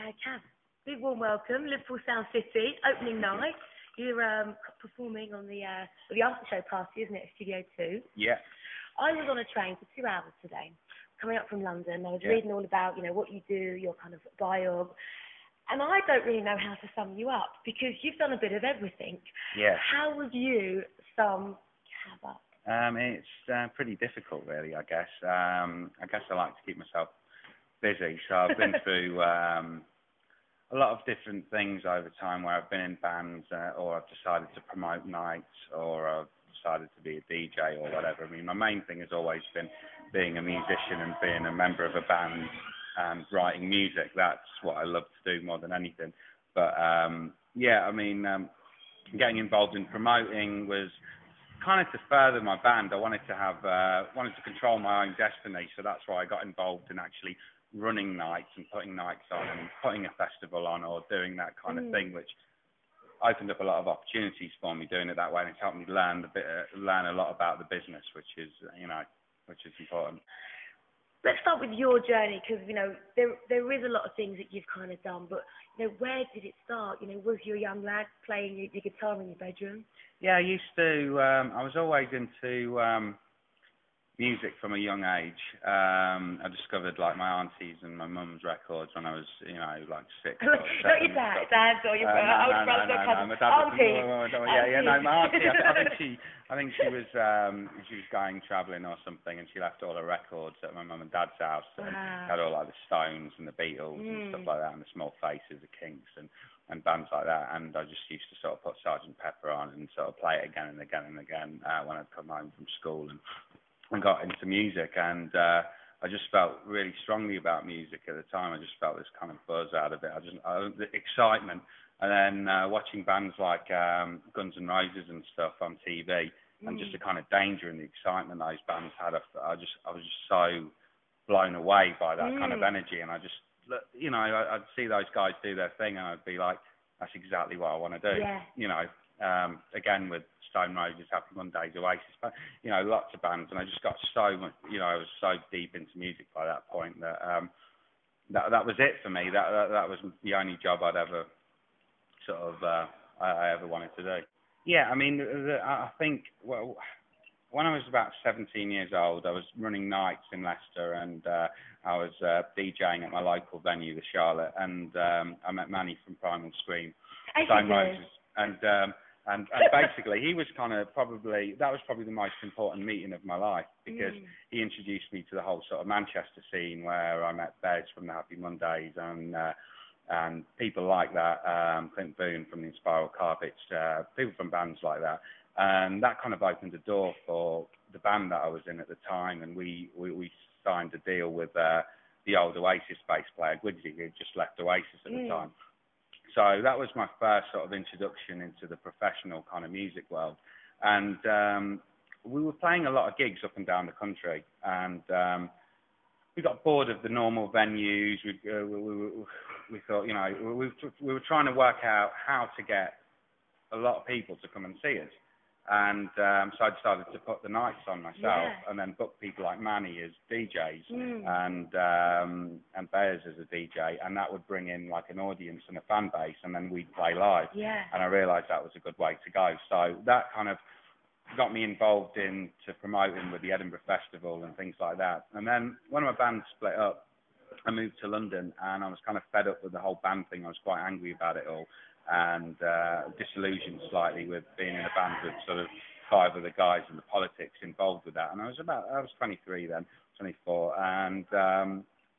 Cav, big warm welcome, Liverpool Sound City, opening night. You're performing on the after show party, isn't it, Studio 2? Yeah. I was on a train for 2 hours today, coming up from London. I was reading all about, what you do, your kind of bio, and I don't really know how to sum you up because you've done a bit of everything. Yeah. How would you sum Cav up? It's pretty difficult, really, I guess. I guess I like to keep myself busy, so I've been through a lot of different things over time where I've been in bands or I've decided to promote nights or I've decided to be a DJ or whatever. I mean, my main thing has always been being a musician and being a member of a band and writing music. That's what I love to do more than anything. But, getting involved in promoting was kind of to further my band. I wanted to control my own destiny, so that's why I got involved in actually running nights and putting nights on and putting a festival on or doing that kind of thing, which opened up a lot of opportunities for me doing it that way, and it's helped me learn a lot about the business, which is important. Let's start with your journey because there is a lot of things that you've kind of done, but where did it start? Was you a young lad playing your guitar in your bedroom? Yeah, I used to. I was always into music from a young age. I discovered like my aunties and my mum's records when I was, like 6. Not your dad's or your older brother or cousin. Auntie. No, my auntie. I think she was going travelling or something, and she left all her records at my mum and dad's house. And had all like the Stones and the Beatles and stuff like that, and the Small Faces, the Kinks, and bands like that. And I just used to sort of put Sergeant Pepper on and sort of play it again and again and again when I'd come home from school and got into music, and I just felt really strongly about music at the time. I just felt this kind of buzz out of it. The excitement, and then watching bands like Guns N' Roses and stuff on TV, and just the kind of danger and the excitement those bands had. I was just so blown away by that kind of energy, and I'd see those guys do their thing, and I'd be like, that's exactly what I want to do. Yeah. Again with Stone Roses, Happy Mondays, Oasis, but lots of bands, and I just got so much. I was so deep into music by that point that that was it for me. That was the only job I'd ever sort of I ever wanted to do. Yeah, I mean, I think when I was about 17 years old, I was running nights in Leicester, and I was DJing at my local venue, the Charlotte, and I met Manny from Primal Scream, Stone Roses, and basically he was probably the most important meeting of my life, because he introduced me to the whole sort of Manchester scene, where I met Bez from the Happy Mondays and people like that, Clint Boone from the Inspiral Carpets, people from bands like that. And that kind of opened the door for the band that I was in at the time, and we signed a deal with the old Oasis bass player, Gwidzy, who had just left Oasis at the time. So that was my first sort of introduction into the professional kind of music world. And we were playing a lot of gigs up and down the country, and we got bored of the normal venues. We thought, we were trying to work out how to get a lot of people to come and see us. And so I decided to put the nights on myself, and then book people like Manny as DJs and Bears as a DJ, and that would bring in like an audience and a fan base, and then we'd play live. And I realised that was a good way to go. So that kind of got me involved into promoting with the Edinburgh Festival and things like that. And then when my band split up, I moved to London, and I was kind of fed up with the whole band thing. I was quite angry about it all, and disillusioned slightly with being in a band with sort of 5 other guys and the politics involved with that. And I was 23 then, 24, and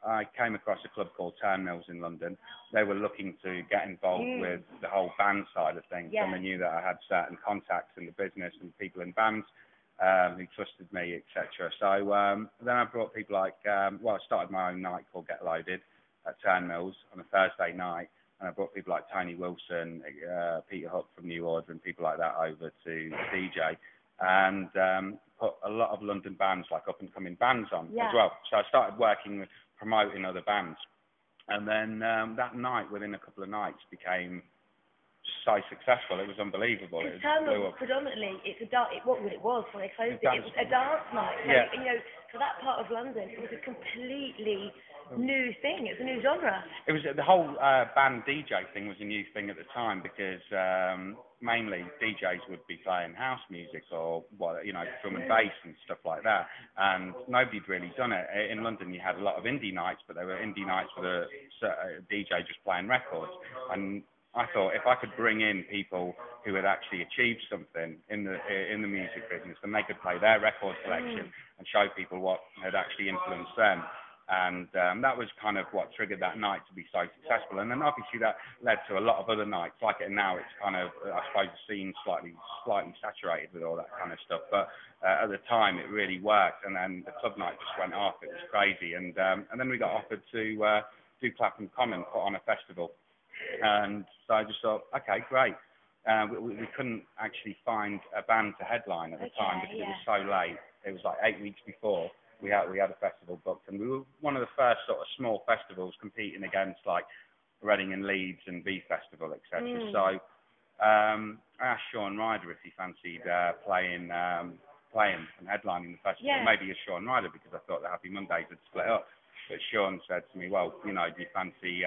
I came across a club called Turnmills in London. They were looking to get involved with the whole band side of things, and they knew that I had certain contacts in the business and people in bands who trusted me, etc. So then I brought people like, I started my own night called Get Loaded at Turnmills on a Thursday night. And I brought people like Tony Wilson, Peter Hook from New Order, and people like that over to DJ, and put a lot of London bands, like up-and-coming bands on as well. So I started working with promoting other bands. And then that night, within a couple of nights, became so successful. It was unbelievable. Turnmills predominantly, what it was when they closed it. It was a dance night. So, for that part of London, it was a completely new thing. It's a new genre. It was the whole band DJ thing was a new thing at the time because mainly DJs would be playing house music or drum and bass and stuff like that, and nobody'd really done it. In London, you had a lot of indie nights, but they were indie nights with a DJ just playing records. And I thought if I could bring in people who had actually achieved something in the music business, then they could play their record collection and show people what had actually influenced them. And that was kind of what triggered that night to be so successful. And then obviously that led to a lot of other nights like it. And now it's kind of, I suppose, the scene slightly saturated with all that kind of stuff. But at the time, it really worked. And then the club night just went off. It was crazy. And then we got offered to do Clapham Common, put on a festival. And so I just thought, okay, great. We couldn't actually find a band to headline at the time because it was so late. It was like 8 weeks before. We had a festival booked, and we were one of the first sort of small festivals competing against like Reading and Leeds and V Festival, etc. So I asked Sean Ryder if he fancied playing and headlining the festival. Maybe as Sean Ryder because I thought the Happy Mondays had split up. But Sean said to me, well, do you fancy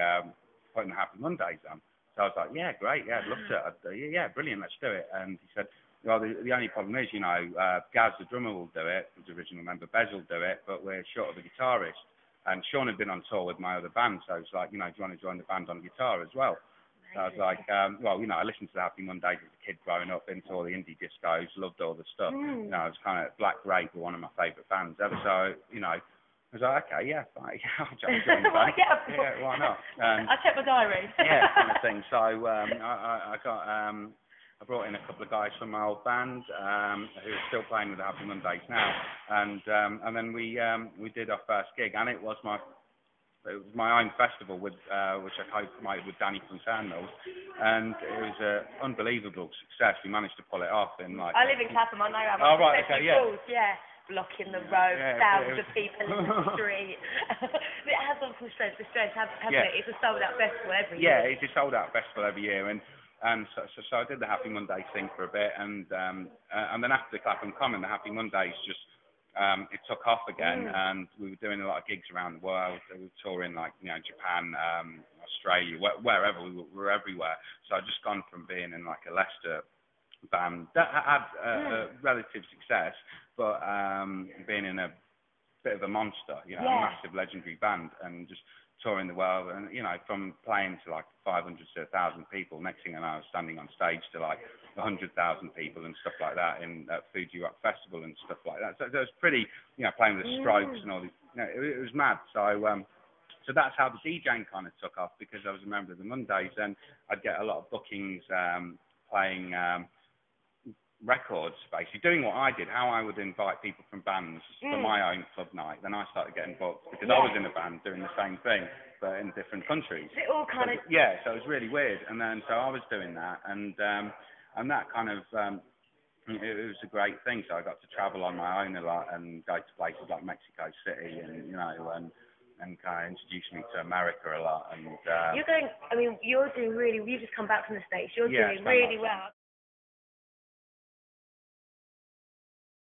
putting the Happy Mondays on? So I was like, yeah, great, yeah, I'd love to. Yeah, brilliant, let's do it. And he said, well, the only problem is, Gaz, the drummer, will do it, his original member, Bez will do it, but we're short of a guitarist. And Sean had been on tour with my other band, so it's like, do you want to join the band on guitar as well? So I was like, I listened to the Happy Mondays as a kid growing up, into all the indie discos, loved all the stuff. It was kind of Black Grape were one of my favourite bands ever, so, I was like, okay, yeah, fine, I'll join the band. Yeah, why not? I'll check my diary. Yeah, kind of thing. So I brought in a couple of guys from my old band who are still playing with the Happy Mondays now, and then we did our first gig, and it was my own festival with which I co-promoted with Danny from Turnmills, and it was an unbelievable success. We managed to pull it off in like. I live in Clapham. I know how much right, okay, yeah. Blocking the road, thousands of people in the street. It has gone from strength to strength, hasn't it? It's a sold-out festival every year. Yeah, it's a sold-out festival every year, and so I did the Happy Mondays thing for a bit, and then after the Clapham Common, the Happy Mondays just it took off again, and we were doing a lot of gigs around the world. We were touring like Japan, Australia, wherever. We were everywhere. So I'd just gone from being in like a Leicester band that had relative success, but being in a bit of a monster, a massive legendary band, and just touring the world, and from playing to like 500 to 1,000 people. Next thing I know, I was standing on stage to like 100,000 people and stuff like that in Fuji Rock Festival and stuff like that. So it was pretty, playing with the Strokes and all these. It was mad. So that's how the DJing kind of took off, because I was a member of the Mondays, and I'd get a lot of bookings playing records, basically doing what I did, how I would invite people from bands for my own club night. Then I started getting booked because I was in a band doing the same thing but in different countries. It all kind of so it was really weird. And then so I was doing that, and that kind of it was a great thing. So I got to travel on my own a lot and go to places like Mexico City, and and kind of introduced me to America a lot. And you're doing really. You've just come back from the States. You're doing really well.